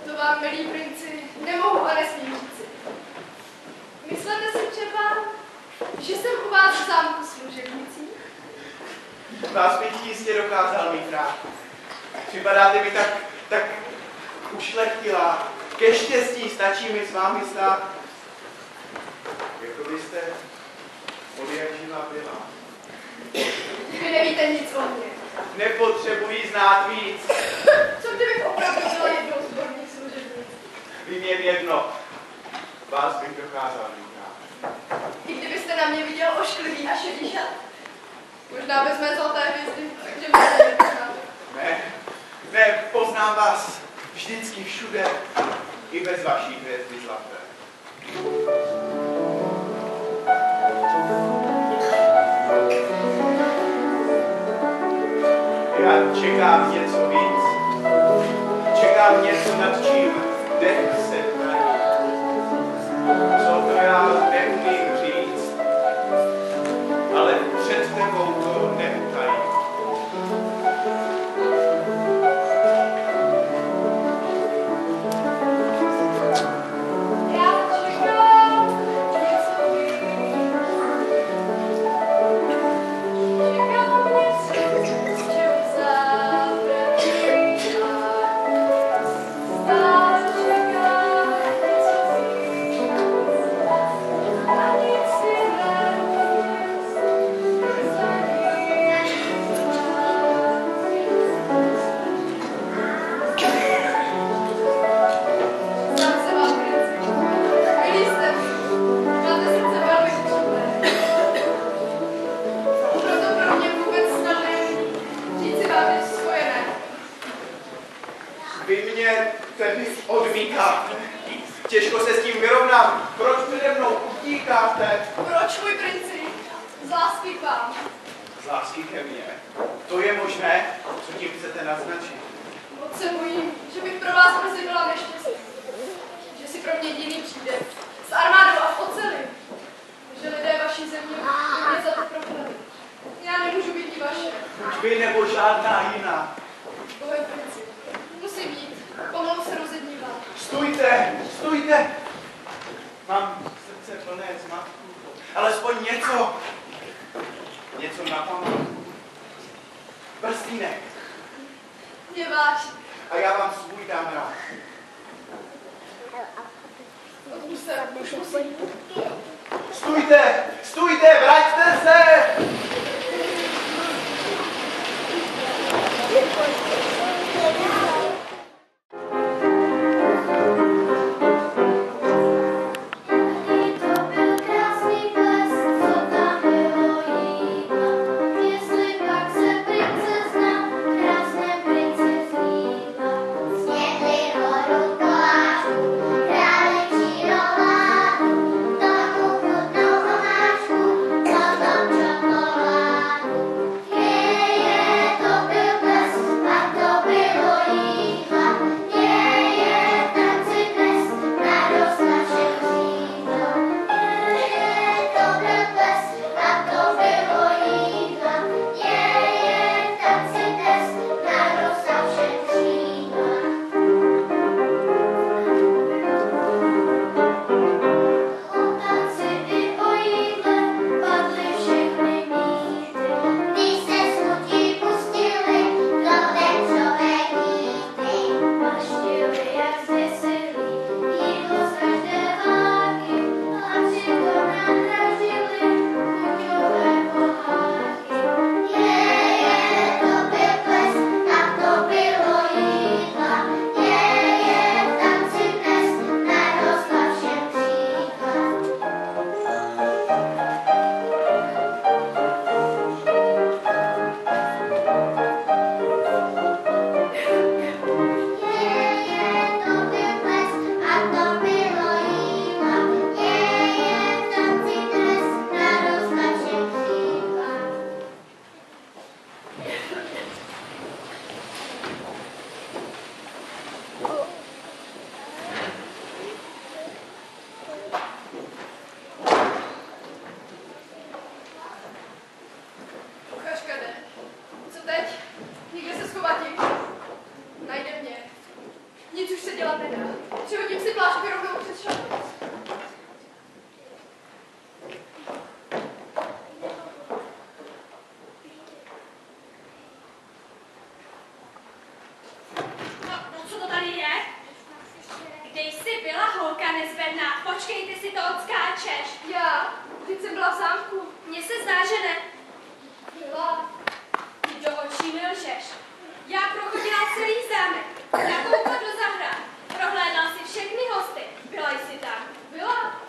To vám, milí princi, nemohu a nesmím říci. Myslete si třeba, že jsem u vás v zámku služebnicí? Vás bych jistě dokázal mít rád. Připadáte mi tak ušlechtilá. Ke štěstí stačí mi s vámi stát. Jako byste od jak živa byla. Vy nevíte nic o mně. Nepotřebuji znát víc. Co kdybych opravdu byla jednou z borních služebnic? Vím jen jedno. Vás bych dokázal mít rád. I kdybyste na mě viděl ošklivý a šedý šat? Možná bez mé zlaté hvězdy, takže mě nepoznáte. Ne, poznám vás vždycky všude. I bez vaší hvězdy zlaté. Já čekám něco víc. Čekám něco, nad čím dech se tají. Co to já neumím říct, ale před tebou to neutají. Vy mě tedy odmítáte. Těžko se s tím vyrovnám. Proč přede mnou utíkáte? Proč, můj princi? Z lásky k vám. Z lásky ke mně. To je možné? Co tím chcete naznačit? Moc se bojím, že bych pro vás brzy byla neštěstí. Že si pro mě jiný přijde. S armádou a v oceli. Že lidé vaší země mě za to proklali. Já nemůžu být i vaše. Vy nebo žádná jiná. Bohem princi. Musím jít. Pomalu se rozednívám. Stůjte, stůjte. Mám srdce plné zmatků. Alespoň něco. Něco na památku. Prstínek. Je váš. A já vám svůj dám rád. Odpusťte, už musím. Stůjte, stůjte, vraťte se! Počkejte si to odskáčeš. Já, teď jsem byla v zámku. Mně se zdá, že ne. Byla. Ty do očí mi lžeš. Já prochodila celý zámek, nakoukla do zahrad, prohlédla si všechny hosty. Byla jsi tam? Byla.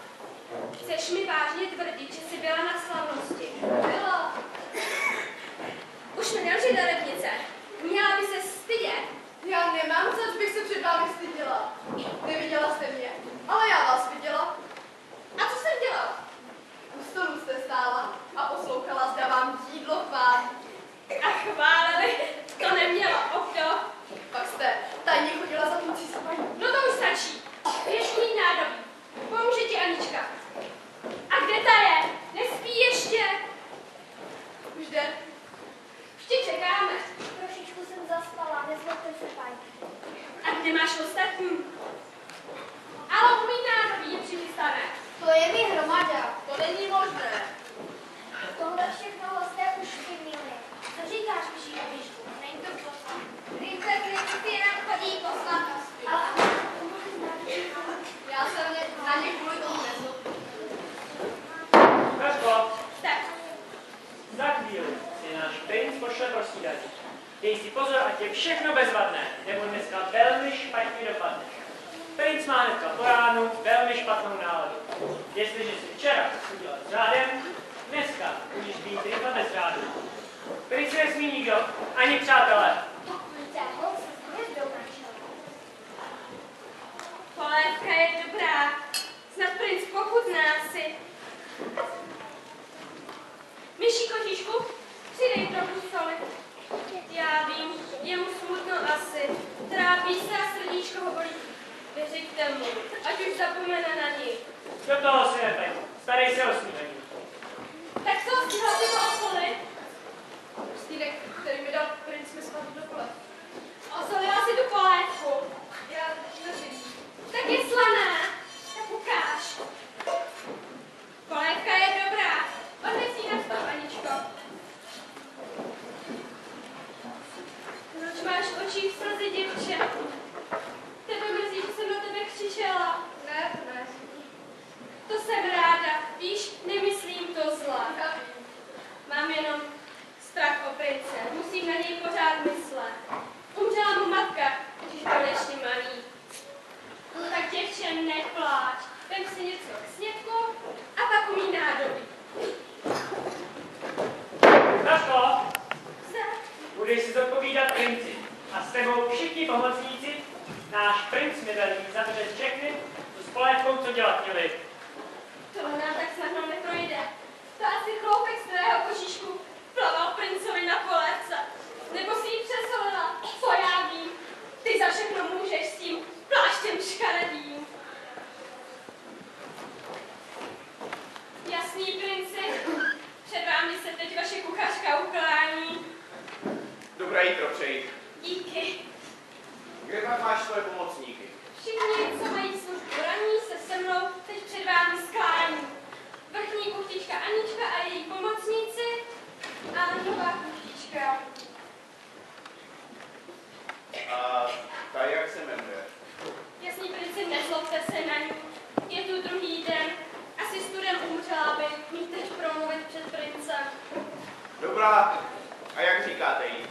Chceš mi vážně tvrdit, že jsi byla na slavnosti? Byla. Už mi nelži do lednice. Měla by se stydět. Já nemám, což bych se před vámi styděla. Neviděla jste mě, ale já vás viděla. A co jsem dělala? U stolu jste stála a poslouchala, zda vám jídlo chválí. A chválili, to nemělo obdo. Pak jste tajně chodila za kluci s paní. No to už stačí. Běž mít nádobí. Pomůže ti Anička. A kde ta je? Nespí ještě? Už jde. Už ti čekáme. Trošičku jsem zaspala, nezlobte se, paní. A kde máš ostatní? Ale umí nádobí je přichystané. To je mi hromada. To není možné. Tohle všechno hosté už vyměli. Co říkáš, Myšíku? Není to poslat. Rýpe, Kristi nám chodí po slavnosti. Já jsem na ně kvůli tomu nezlobila. Kaško, Tak, za chvíli si náš princ pošle pro snídaní. Dej si pozor, ať je všechno bezvadné, nebo dneska velmi špatně dopadne. Princ má hnedka po ránu velmi špatnou náladu. Jestliže si včera udělal s řádem, dneska můžeš být rychle bez řádu. Princ si nesmí nikdo, ani přátelé. Víte, holce s hvězdou na čele. polévka je dobrá. Snad princ pochutná si. Myší kotíčku, přidej trochu soli. Já vím, je mu smutno asi. Trápí se a srdíčko ho bolí. Věřte mu, ať už zapomene na ní. Do toho si nepeň, starej se o snídaní. Tak co, stihla si to osolit? Stínek, který mi dal princ, mi spadl do kole. Osolila si tu polévku. Já nevím. Tak je slaná. Tak ukáž. Polévka je dobrá. Odnes jí na stůl, Aničko. Proč máš v očích slzy, děvče? Tebe mrzí, že jsem na tebe křičela. Ne, to ne. To jsem ráda. Víš, nemyslím to zla. Já vím. Mám jenom strach o prince. Musím na něj pořád myslet. Umřela mu matka, když byl ještě malý. No tak děvče, nepláč. Vem si něco k snědku a pak umí nádobí. Kaško, Se. budeš si zodpovídat princi. A s tebou všichni pomocníci, náš princ mi velí zavřet všechny, tu s polévkou, co dělat měli. Tohle nám tak snadno neprojde. To asi chloupek z tvého kožíšku plaval princovi na polévce. Nebo si ji přesolila, co já vím. Ty za všechno můžeš s tím pláštěm škaredým. Jasný, princi. Před vámi se teď vaše kuchařka uklání. Dobré jítro přeji. Díky. Kde pak máš svoje pomocníky? Všichni, co mají službu raní, se mnou teď před vámi sklání. Vrchní kuchtička Anička a její pomocníci a nová kuchtička. A ta jak se jmenuje? Jasný, princi, nezlobte se na ní. Je tu druhý den. Asi studem umřela, aby mít teď promluvit před princem. Dobrá. A jak říkáte jí?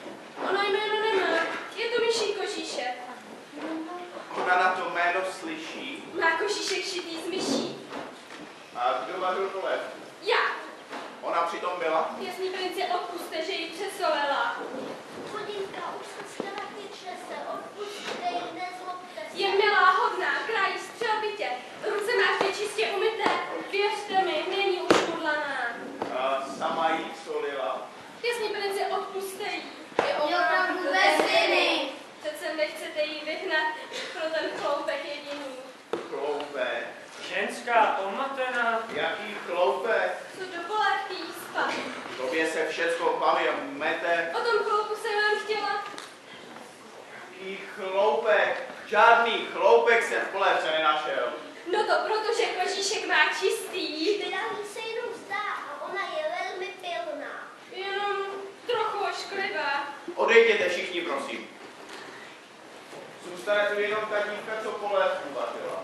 Ono jméno nemá. Je to myší kožíšek. Ona na to jméno slyší. Má kožíšek šitý z myší. A kdo vařil polévku? Já. Ona přitom byla? Jasný, princi, odpuste, že ji přesolila. Chodinka, už jsem si taky česel, odpustíte ji, nezlobte se. Je milá, hodná, krají střelbitě. Ruce máš čistě umyté. Věřte mi, není už pudlaná. A sama jí solila. Jasný, princi, odpuste jí. Je opravdu bez viny. Přece nechcete jí vyhnat pro ten chloupek jediný. Chloupek. Ženská pomatená. Jaký chloupek? Co do polévky jí spad. Tobě se všecko baví a mete. O tom chloupu jsem vám chtěla. Jaký chloupek? Žádný chloupek jsem v polévce nenašel. No to proto, že kožíšek má čistý. Vydání se jenom zdá a ona je velmi pilná. Jenom trochu ošklivá. Odejděte všichni, prosím. Zůstane tu jenom ta dívka, co polévku vařila.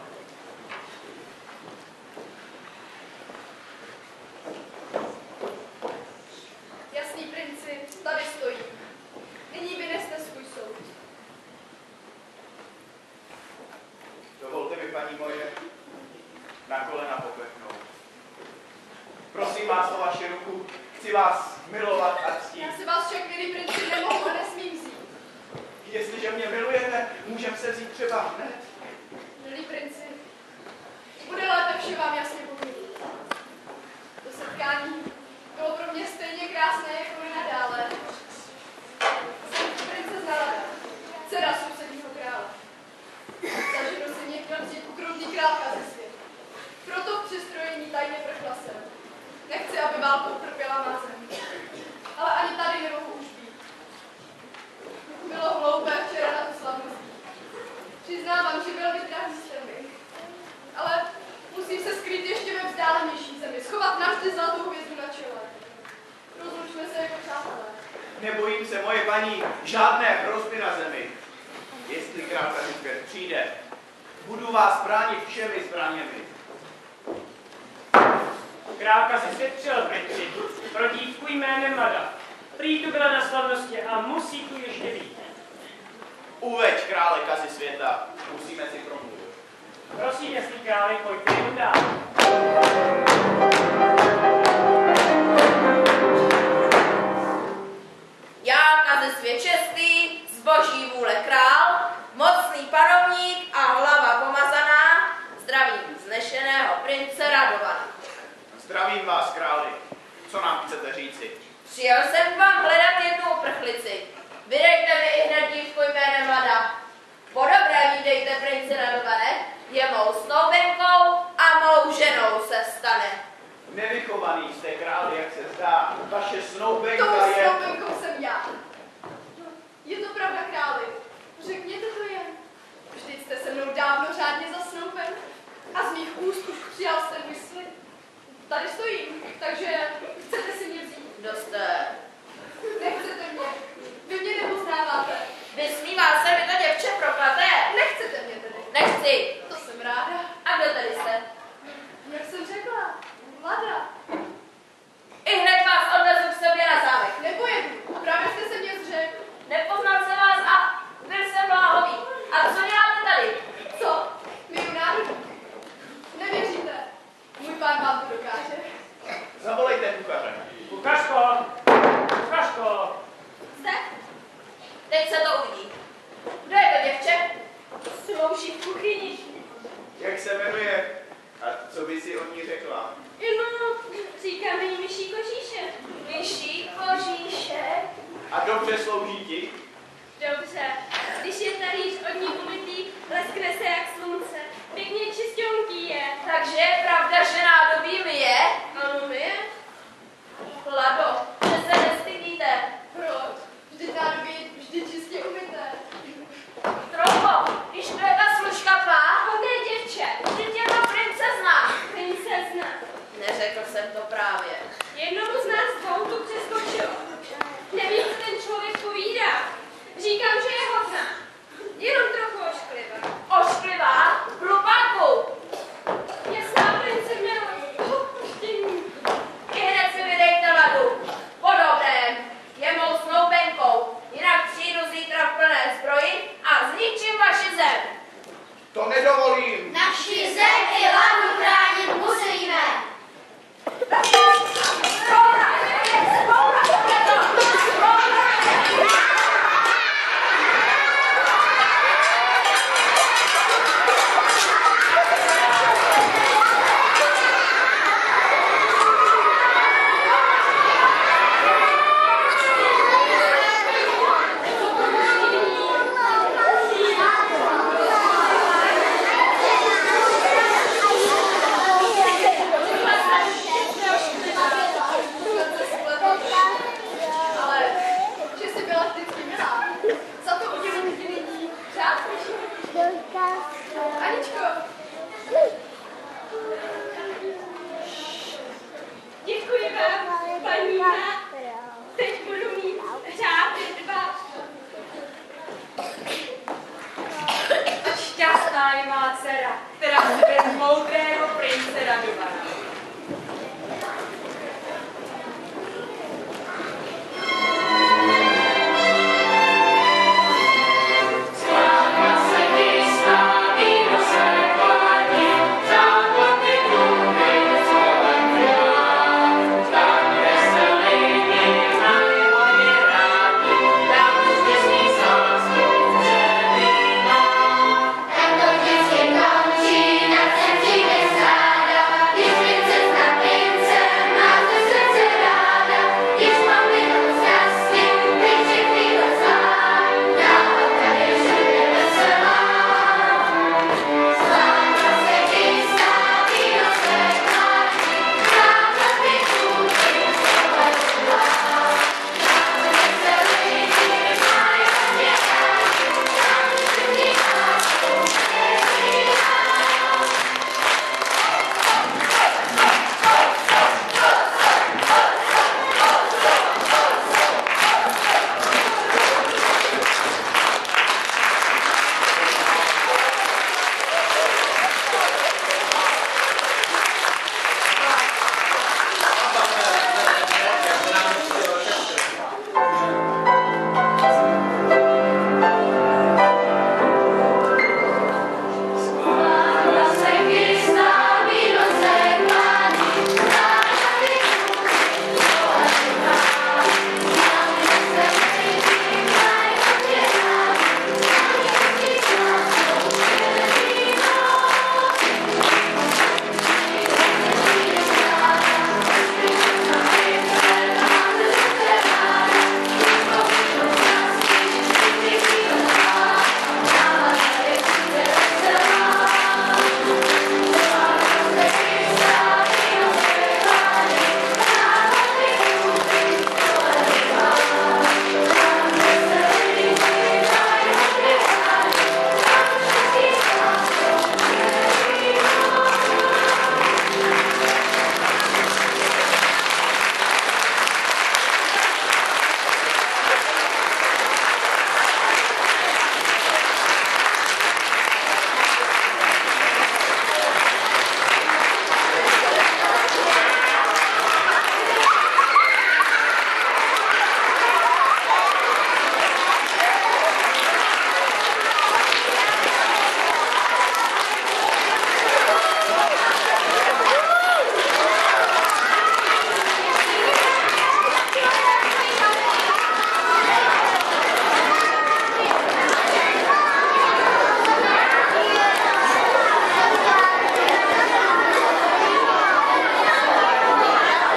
na kolena pokleknout. Prosím vás o vaši ruku, chci vás milovat a ctít. Já si vás však, milý princi, nemohu a nesmím vzít. Jestliže mě milujete, můžeme se vzít třeba hned. Milí princi, bude lépe vše vám jasně povědět. To setkání bylo pro mě stejně krásné, jako i nadále. Jsem princezna Lada, dcera sousedního krále. Za ženu si mě chtěl vzít ukrutný král Kazisvět. Proto v přistrojení tajně prchla jsem. Nechci, aby válkou trpěla má zem. Ale ani tady nemohu už být. Bylo hloupé včera na tu slavnost. Přiznávám, že velmi drahý jste mi. Ale musím se skrýt ještě ve vzdálenější zemi. Schovat navždy zlatou hvězdu na čele. Rozlučme se jako přátelé. Nebojím se, moje paní, žádné hrozby na zemi. Jestli král Kazisvět přijde, budu vás bránit všemi zbraněmi. Král Kazisvět přijel princi pro dívku jménem Lada. Prý tu byla na slavnosti a musí tu ještě být. Uveď krále Kazisvěta, musíme si promluvit. Prosím, jestli králi, pojďte jen dál. Já, Kazisvět čestný, z boží vůle král, mocný panovník a hlava pomazaná, zdravím vznešeného prince Radovana. Zdravím vás, králi. Co nám chcete říci? Přijel jsem k vám hledat jednu uprchlici. Vydejte mi i hned dívku jménem Lada. Po dobré vydejte, prince Radovane, je mou snoubenkou a mou ženou se stane. Nevychovaný jste, králi, jak se zdá. Vaše Tou snoubenka je... snoubenkou jsem já. Je to pravda, králi. Řekněte to jen. Vždyť jste se mnou dávno řádně zasnouben a z mých úst už přijal jste můj slib. Tady stojím, takže chcete si mě vzít. Kdo jste? Nechcete mě. Vy mě nepoznáváte. Vysmívá se mi to děvče proklaté. Nechcete mě tedy. Nechci. To jsem ráda. A kdo tady jste? Jak jsem řekla, Lada. I hned vás odvezu k sobě na zámek. Nepojedu. Právě jste se mě zřekl. Nepoznal jsem vás a byl jsem bláhový. A co děláte tady? Co? Miju národník. Nevěříte? Můj pán vám to dokáže. Zavolejte kuchaře. Kuchařko! Kuchařko! Jste? Teď se to uvidí. Kdo je to děvče? Slouží v kuchyni. Jak se jmenuje? A co by si o ní řekla? No, říkáme jí myší kožíšek. Myší kožíšek. A dobře slouží ti?